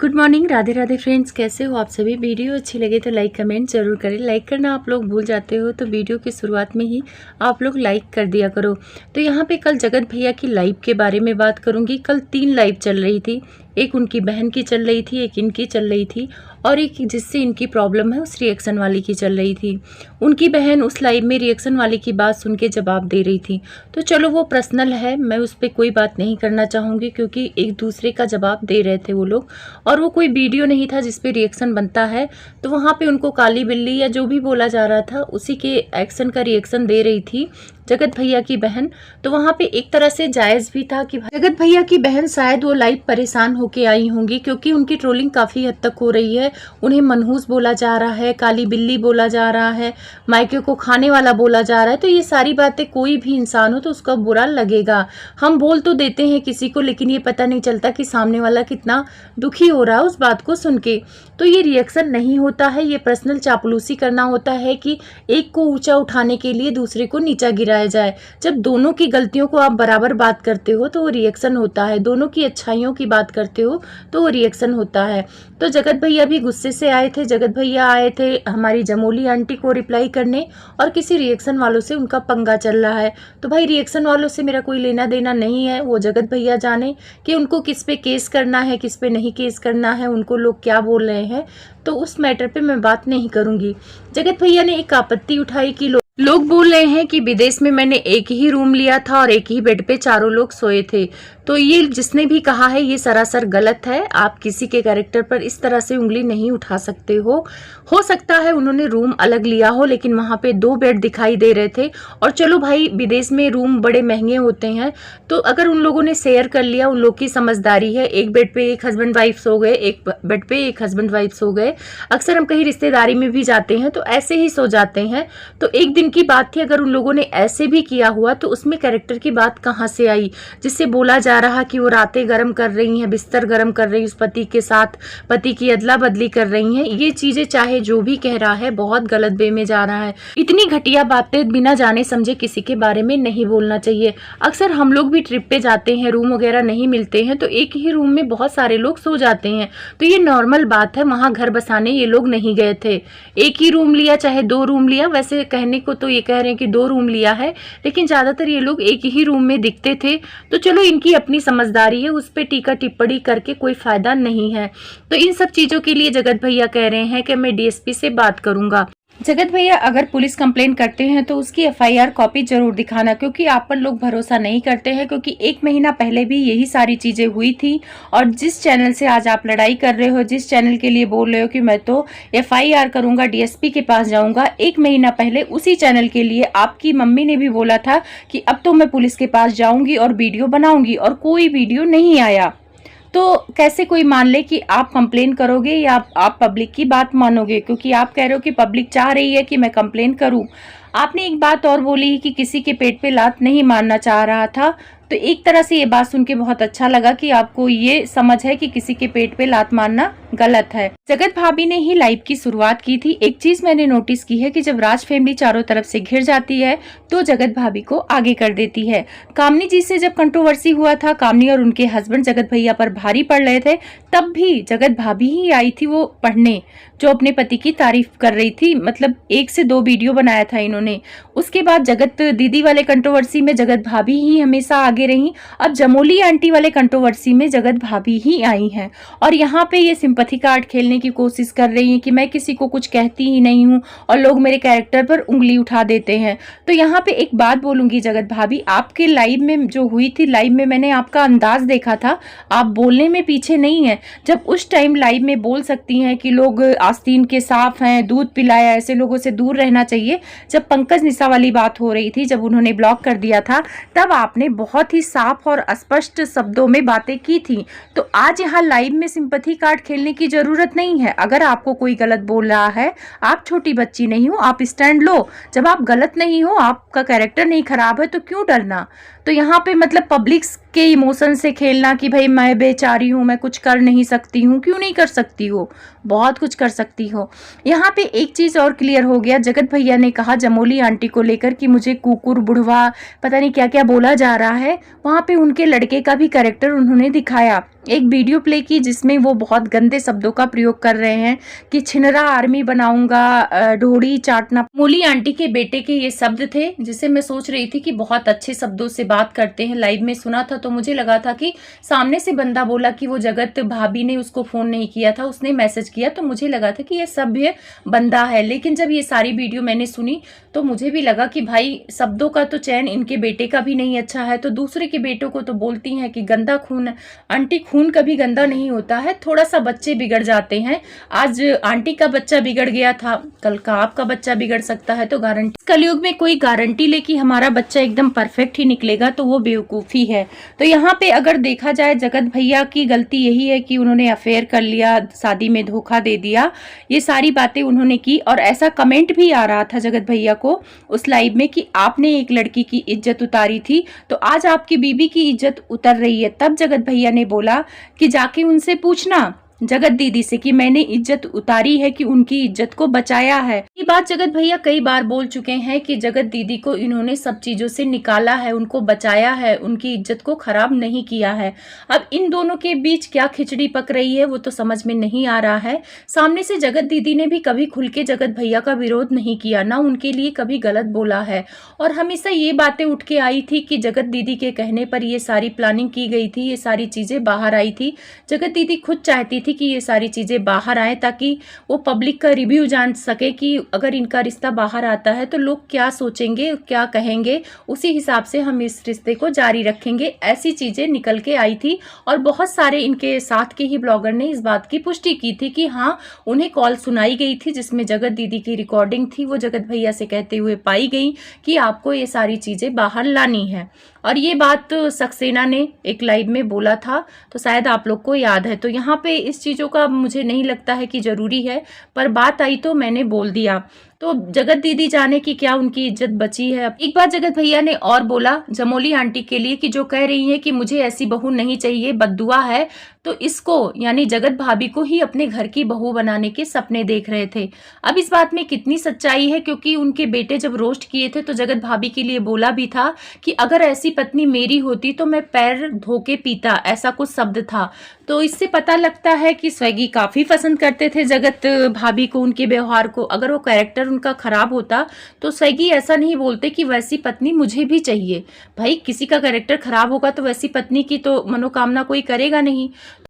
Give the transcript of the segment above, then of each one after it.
Good morning, Radhe Radhe friends. कैसे हो आप सभी। वीडियो अच्छी लगे तो लाइक कमेंट जरूर करें। लाइक करना आप लोग भूल जाते हो तो वीडियो की शुरुआत में ही आप लोग लाइक कर दिया करो। तो यहाँ पे कल जगत भैया की लाइव के बारे में बात करूँगी। कल 3 लाइव चल रही थी, एक उनकी बहन की चल रही थी, एक इनकी चल रही थी और एक जिससे इनकी प्रॉब्लम है उस रिएक्शन वाली की चल रही थी। उनकी बहन उस लाइव में रिएक्शन वाली की बात सुन के जवाब दे रही थी। तो चलो वो पर्सनल है, मैं उस पर कोई बात नहीं करना चाहूँगी क्योंकि एक दूसरे का जवाब दे रहे थे वो लोग और वो कोई वीडियो नहीं था जिस पे रिएक्शन बनता है। तो वहाँ पे उनको काली बिल्ली या जो भी बोला जा रहा था उसी के एक्शन का रिएक्शन दे रही थी जगत भैया की बहन। तो वहाँ पे एक तरह से जायज़ भी था कि जगत भैया की बहन शायद वो लाइव परेशान होके आई होंगी क्योंकि उनकी ट्रोलिंग काफ़ी हद तक हो रही है। उन्हें मनहूस बोला जा रहा है, काली बिल्ली बोला जा रहा है, मायके को खाने वाला बोला जा रहा है। तो ये सारी बातें कोई भी इंसान हो तो उसका बुरा लगेगा। हम बोल तो देते हैं किसी को, लेकिन ये पता नहीं चलता कि सामने वाला कितना दुखी हो रहा है उस बात को सुन के। तो ये रिएक्शन नहीं होता है, ये पर्सनल चापलूसी करना होता है कि एक को ऊंचा उठाने के लिए दूसरे को नीचा गिराया जाए। जब दोनों की गलतियों को आप बराबर बात करते हो तो वो रिएक्शन होता है, दोनों की अच्छाइयों की बात करते हो तो वो रिएक्शन होता है। तो जगत भैया भी गुस्से से आए थे। जगत भैया आए थे हमारी जमोली आंटी को रिप्लाई करने और किसी रिएक्शन वालों से उनका पंगा चल रहा है। तो भाई रिएक्शन वालों से मेरा कोई लेना देना नहीं है, वो जगत भैया जाने कि उनको किस पे केस करना है, किस पे नहीं केस करना है, उनको लोग क्या बोल रहे हैं। तो उस मैटर पे मैं बात नहीं करूंगी। जगत भैया ने एक आपत्ति उठाई कि लोग बोल रहे हैं कि विदेश में मैंने एक ही रूम लिया था और एक ही बेड पे चारों लोग सोए थे। तो ये जिसने भी कहा है ये सरासर गलत है। आप किसी के कैरेक्टर पर इस तरह से उंगली नहीं उठा सकते हो सकता है उन्होंने रूम अलग लिया हो लेकिन वहां पे 2 बेड दिखाई दे रहे थे। और चलो भाई विदेश में रूम बड़े महंगे होते हैं, तो अगर उन लोगों ने शेयर कर लिया, उन लोग की समझदारी है। एक बेड पे एक हस्बैंड वाइफ सो गए, एक बेड पे एक हस्बैंड वाइफ सो गए। अक्सर हम कहीं रिश्तेदारी में भी जाते हैं तो ऐसे ही सो जाते हैं। तो एक दिन की बात थी, अगर उन लोगों ने ऐसे भी किया हुआ तो उसमें कैरेक्टर की बात कहाँ से आई, जिससे बोला जा रहा कि वो रातें गर्म कर रही हैं, बिस्तर गर्म कर रही उस पति के साथ, पति की अदला बदली कर रही हैं। ये चीजें चाहे जो भी कह रहा है बहुत गलत वे में जा रहा है। इतनी घटिया बातें बिना जाने समझे किसी के बारे में नहीं बोलना चाहिए। अक्सर हम लोग भी ट्रिप पे जाते हैं, रूम वगैरह नहीं मिलते हैं तो एक ही रूम में बहुत सारे लोग सो जाते हैं। तो ये नॉर्मल बात है, वहां घर बसाने ये लोग नहीं गए थे। एक ही रूम लिया चाहे 2 रूम लिया, वैसे कहने को तो ये कह रहे हैं कि 2 रूम लिया है लेकिन ज्यादातर ये लोग एक ही रूम में दिखते थे। तो चलो इनकी अपनी समझदारी है, उस पर टीका टिप्पणी करके कोई फायदा नहीं है। तो इन सब चीजों के लिए जगत भैया कह रहे हैं कि मैं डीएसपी से बात करूंगा। जगत भैया अगर पुलिस कंप्लेंट करते हैं तो उसकी एफआईआर कॉपी जरूर दिखाना, क्योंकि आप पर लोग भरोसा नहीं करते हैं। क्योंकि 1 महीना पहले भी यही सारी चीजें हुई थी और जिस चैनल से आज आप लड़ाई कर रहे हो, जिस चैनल के लिए बोल रहे हो कि मैं तो एफआईआर करूंगा, डीएसपी के पास जाऊंगा, 1 महीना पहले उसी चैनल के लिए आपकी मम्मी ने भी बोला था कि अब तो मैं पुलिस के पास जाऊंगी और वीडियो बनाऊंगी, और कोई वीडियो नहीं आया। तो कैसे कोई मान ले कि आप कंप्लेन करोगे या आप पब्लिक की बात मानोगे, क्योंकि आप कह रहे हो कि पब्लिक चाह रही है कि मैं कंप्लेन करूं। आपने एक बात और बोली कि किसी के पेट पे लात नहीं मारना चाह रहा था। तो एक तरह से ये बात सुन के बहुत अच्छा लगा कि आपको ये समझ है कि किसी के पेट पे लात मारना गलत है। जगत भाभी ने ही लाइव की शुरुआत की थी। एक चीज मैंने नोटिस की है कि जब राज फैमिली चारों तरफ से घिर जाती है तो जगत भाभी को आगे कर देती है। कामनी जी से जब कंट्रोवर्सी हुआ था, कामनी और उनके हस्बैंड जगत भैया पर भारी पड़ रहे थे, तब भी जगत भाभी ही आई थी वो पढ़ने, जो अपने पति की तारीफ कर रही थी। मतलब 1 से 2 वीडियो बनाया था इन्होंने। उसके बाद जगत दीदी वाले कंट्रोवर्सी में जगत भाभी ही हमेशा आगे रही। अब जमोली आंटी वाले कंट्रोवर्सी में जगत भाभी ही आई हैं और यहाँ पे ये सिंपैथी कार्ड खेलने की कोशिश कर रही हैं कि मैं किसी को कुछ कहती ही नहीं हूँ और लोग मेरे कैरेक्टर पर उंगली उठा देते हैं। तो यहाँ पे एक बात बोलूंगी जगत भाभी, आपके लाइव में जो हुई थी, लाइव में मैंने आपका अंदाज देखा था, आप बोलने में पीछे नहीं है। जब उस टाइम लाइव में बोल सकती हैं कि लोग आस्तीन के साफ हैं, दूध पिलाया, ऐसे लोगों से दूर रहना चाहिए। जब पंकज निशा वाली बात हो रही थी, जब उन्होंने ब्लॉक कर दिया था, तब आपने बहुत ही साफ और स्पष्ट शब्दों में बातें की थी। तो आज यहाँ लाइव में सिंपैथी कार्ड खेलने की जरूरत नहीं है। अगर आपको कोई गलत बोल रहा है, आप छोटी बच्ची नहीं हो, आप स्टैंड लो। जब आप गलत नहीं हो, आपका कैरेक्टर नहीं खराब है, तो क्यों डरना। तो यहाँ पे मतलब पब्लिक के इमोशन से खेलना कि भाई मैं बेचारी हूँ, मैं कुछ कर नहीं सकती हूँ, क्यों नहीं कर सकती हो, बहुत कुछ कर सकती हो। यहाँ पे एक चीज और क्लियर हो गया, जगत भैया ने कहा जमोली आंटी को लेकर कि मुझे कुकुर बुढ़वा पता नहीं क्या क्या बोला जा रहा है। वहाँ पे उनके लड़के का भी कैरेक्टर उन्होंने दिखाया एक वीडियो प्ले की जिसमें वो बहुत गंदे शब्दों का प्रयोग कर रहे हैं कि छिनरा आर्मी बनाऊंगा, ढोड़ी चाटना। मूली आंटी के बेटे के ये शब्द थे, जिसे मैं सोच रही थी कि बहुत अच्छे शब्दों से बात करते हैं। लाइव में सुना था तो मुझे लगा था कि सामने से बंदा बोला कि वो जगत भाभी ने उसको फोन नहीं किया था, उसने मैसेज किया, तो मुझे लगा था कि ये सभ्य बंदा है। लेकिन जब ये सारी वीडियो मैंने सुनी तो मुझे भी लगा कि भाई शब्दों का तो चयन इनके बेटे का भी नहीं अच्छा है, तो दूसरे के बेटों को तो बोलती हैं कि गंदा खून है। आंटी, खून कभी गंदा नहीं होता है, थोड़ा सा बच्चे बिगड़ जाते हैं। आज आंटी का बच्चा बिगड़ गया था, कल का आपका बच्चा बिगड़ सकता है। तो गारंटी, कलयुग में कोई गारंटी ले कि हमारा बच्चा एकदम परफेक्ट ही निकलेगा, तो वो बेवकूफ़ी है। तो यहाँ पे अगर देखा जाए, जगत भैया की गलती यही है कि उन्होंने अफेयर कर लिया, शादी में धोखा दे दिया, ये सारी बातें उन्होंने की। और ऐसा कमेंट भी आ रहा था जगत भैया को उस लाइव में कि आपने एक लड़की की इज्जत उतारी थी, तो आज आपकी बीबी की इज्जत उतर रही है। तब जगत भैया ने बोला कि जाके उनसे पूछना, जगत दीदी से, कि मैंने इज्जत उतारी है कि उनकी इज्जत को बचाया है। ये बात जगत भैया कई बार बोल चुके हैं कि जगत दीदी को इन्होंने सब चीजों से निकाला है, उनको बचाया है, उनकी इज्जत को खराब नहीं किया है। अब इन दोनों के बीच क्या खिचड़ी पक रही है वो तो समझ में नहीं आ रहा है। सामने से जगत दीदी ने भी कभी खुल के जगत भैया का विरोध नहीं किया, ना उनके लिए कभी गलत बोला है। और हमेशा ये बातें उठ के आई थी कि जगत दीदी के कहने पर ये सारी प्लानिंग की गई थी, ये सारी चीजें बाहर आई थी। जगत दीदी खुद चाहती थी कि ये सारी चीजें बाहर आए, ताकि वो पब्लिक का रिव्यू जान सके कि अगर इनका रिश्ता बाहर आता है तो लोग क्या सोचेंगे, क्या कहेंगे, उसी हिसाब से हम इस रिश्ते को जारी रखेंगे। ऐसी चीजें निकल के आई थी और बहुत सारे इनके साथ के ही ब्लॉगर ने इस बात की पुष्टि की थी कि हाँ, उन्हें कॉल सुनाई गई थी जिसमें जगत दीदी की रिकॉर्डिंग थी। वो जगत भैया से कहते हुए पाई गई कि आपको ये सारी चीजें बाहर लानी है। और ये बात सक्सेना ने एक लाइव में बोला था, तो शायद आप लोग को याद है। तो यहाँ पे इस चीज़ों का मुझे नहीं लगता है कि ज़रूरी है, पर बात आई तो मैंने बोल दिया। तो जगत दीदी जाने की क्या उनकी इज्जत बची है। एक बार जगत भैया ने और बोला जमोली आंटी के लिए कि जो कह रही है कि मुझे ऐसी बहू नहीं चाहिए, बद्दुआ है, तो इसको यानी जगत भाभी को ही अपने घर की बहू बनाने के सपने देख रहे थे। अब इस बात में कितनी सच्चाई है, क्योंकि उनके बेटे जब रोस्ट किए थे तो जगत भाभी के लिए बोला भी था कि अगर ऐसी पत्नी मेरी होती तो मैं पैर धो के पीता, ऐसा कुछ शब्द था। तो इससे पता लगता है कि स्वैगी काफी पसंद करते थे जगत भाभी को, उनके व्यवहार को। अगर वो कैरेक्टर उनका खराब होता तो स्वैगी ऐसा नहीं बोलते कि वैसी पत्नी मुझे भी चाहिए। भाई, किसी का कैरेक्टर खराब होगा तो वैसी पत्नी की तो मनोकामना कोई करेगा नहीं।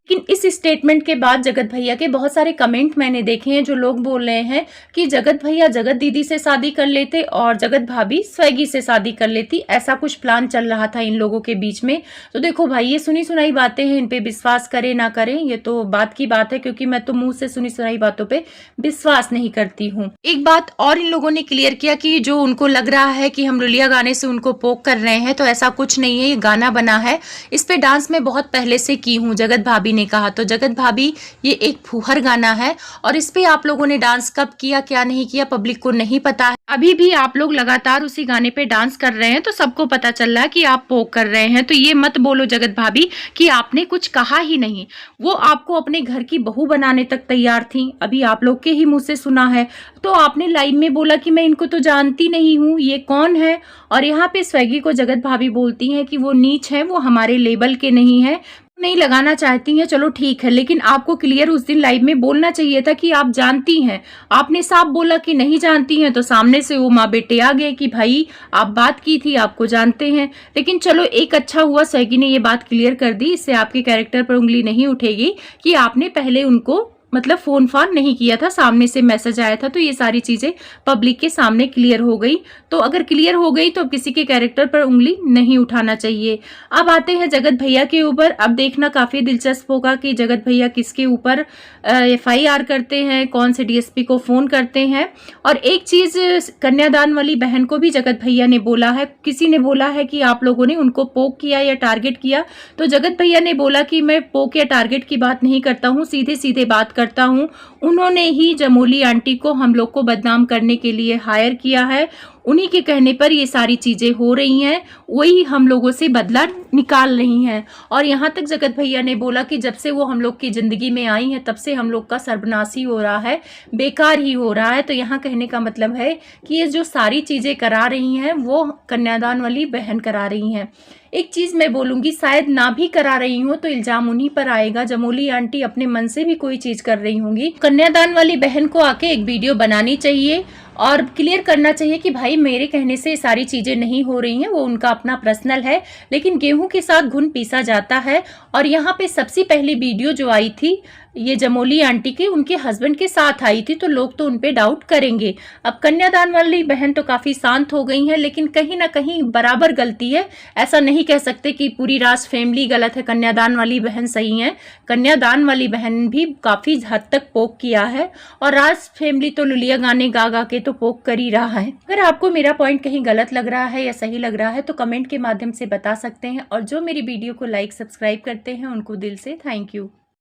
लेकिन इस स्टेटमेंट के बाद जगत भैया के बहुत सारे कमेंट मैंने देखे हैं जो लोग बोल रहे हैं कि जगत भैया जगत दीदी से शादी कर लेते और जगत भाभी स्वैगी से शादी कर लेती, ऐसा कुछ प्लान चल रहा था इन लोगों के बीच में। तो देखो भाई, ये सुनी सुनाई बातें हैं, इन पे विश्वास करें ना करें ये तो बात की बात है, क्योंकि मैं तो मुंह से सुनी सुनाई बातों पे विश्वास नहीं करती हूँ। एक बात और इन लोगों ने क्लियर किया कि जो उनको लग रहा है कि हम लुलिया गाने से उनको पोक कर रहे हैं, तो ऐसा कुछ नहीं है। ये गाना बना है, इस पे डांस मैं बहुत पहले से की हूँ, जगत भाभी ने कहा। तो जगत भाभी, ये एक फूहर गाना है और इस पे आप लोगों ने डांस कब किया, क्या नहीं किया, पब्लिक को नहीं पता है। अभी भी आप लोग लगातार उसी गाने पे डांस कर रहे हैं, तो सबको पता चल रहा है कि आप पोक कर रहे हैं। तो ये मत बोलो जगत भाभी कि आपने कुछ कहा ही नहीं। वो आपको अपने घर की बहू बनाने तक तैयार थी, अभी आप लोग के ही मुंह से सुना है। तो आपने लाइव में बोला कि मैं इनको तो जानती नहीं हूँ, ये कौन है। और यहाँ पे स्वैगी को जगत भाभी बोलती हैं कि वो नीच है, वो हमारे लेवल के नहीं है, नहीं लगाना चाहती हैं। चलो ठीक है, लेकिन आपको क्लियर उस दिन लाइव में बोलना चाहिए था कि आप जानती हैं। आपने साफ बोला कि नहीं जानती हैं, तो सामने से वो माँ बेटे आ गए कि भाई आप बात की थी, आपको जानते हैं। लेकिन चलो, एक अच्छा हुआ स्वैगी ने ये बात क्लियर कर दी, इससे आपके कैरेक्टर पर उंगली नहीं उठेगी कि आपने पहले उनको मतलब फोन फान नहीं किया था, सामने से मैसेज आया था। तो ये सारी चीजें पब्लिक के सामने क्लियर हो गई। तो अगर क्लियर हो गई तो अब किसी के कैरेक्टर पर उंगली नहीं उठाना चाहिए। अब आते हैं जगत भैया के ऊपर। अब देखना काफी दिलचस्प होगा कि जगत भैया किसके ऊपर FIR करते हैं, कौन से DSP को फोन करते हैं। और एक चीज कन्यादान वाली बहन को भी जगत भैया ने बोला है, किसी ने बोला है कि आप लोगों ने उनको पोक किया या टारगेट किया, तो जगत भैया ने बोला कि मैं पोक या टारगेट की बात नहीं करता हूँ, सीधे सीधे बात करता हूँ। उन्होंने ही जमोली आंटी को हम लोग को बदनाम करने के लिए हायर किया है, उन्हीं के कहने पर ये सारी चीज़ें हो रही हैं, वही हम लोगों से बदला निकाल रही हैं। और यहाँ तक जगत भैया ने बोला कि जब से वो हम लोग की ज़िंदगी में आई हैं तब से हम लोग का सर्वनाश ही हो रहा है, बेकार ही हो रहा है। तो यहाँ कहने का मतलब है कि ये जो सारी चीज़ें करा रही हैं वो कन्यादान वाली बहन करा रही हैं। एक चीज़ मैं बोलूँगी, शायद ना भी करा रही हूँ तो इल्ज़ाम उन्हीं पर आएगा। जमोली आंटी अपने मन से भी कोई चीज़ कर रही होंगी। कन्यादान वाली बहन को आके एक वीडियो बनानी चाहिए और क्लियर करना चाहिए कि भाई मेरे कहने से सारी चीज़ें नहीं हो रही हैं, वो उनका अपना पर्सनल है, लेकिन गेहूं के साथ घुन पीसा जाता है। और यहाँ पे सबसे पहली वीडियो जो आई थी ये जमोली आंटी की, उनके हस्बैंड के साथ आई थी, तो लोग तो उन पे डाउट करेंगे। अब कन्यादान वाली बहन तो काफ़ी शांत हो गई हैं, लेकिन कहीं ना कहीं बराबर गलती है। ऐसा नहीं कह सकते कि पूरी राज फैमिली गलत है, कन्यादान वाली बहन सही है। कन्यादान वाली बहन भी काफ़ी हद तक पोक किया है और राज फैमिली तो लुलिया गाने गा गा के तो पोक कर ही रहा है। अगर आपको मेरा पॉइंट कहीं गलत लग रहा है या सही लग रहा है तो कमेंट के माध्यम से बता सकते हैं। और जो मेरी वीडियो को लाइक सब्सक्राइब करते हैं उनको दिल से थैंक यू।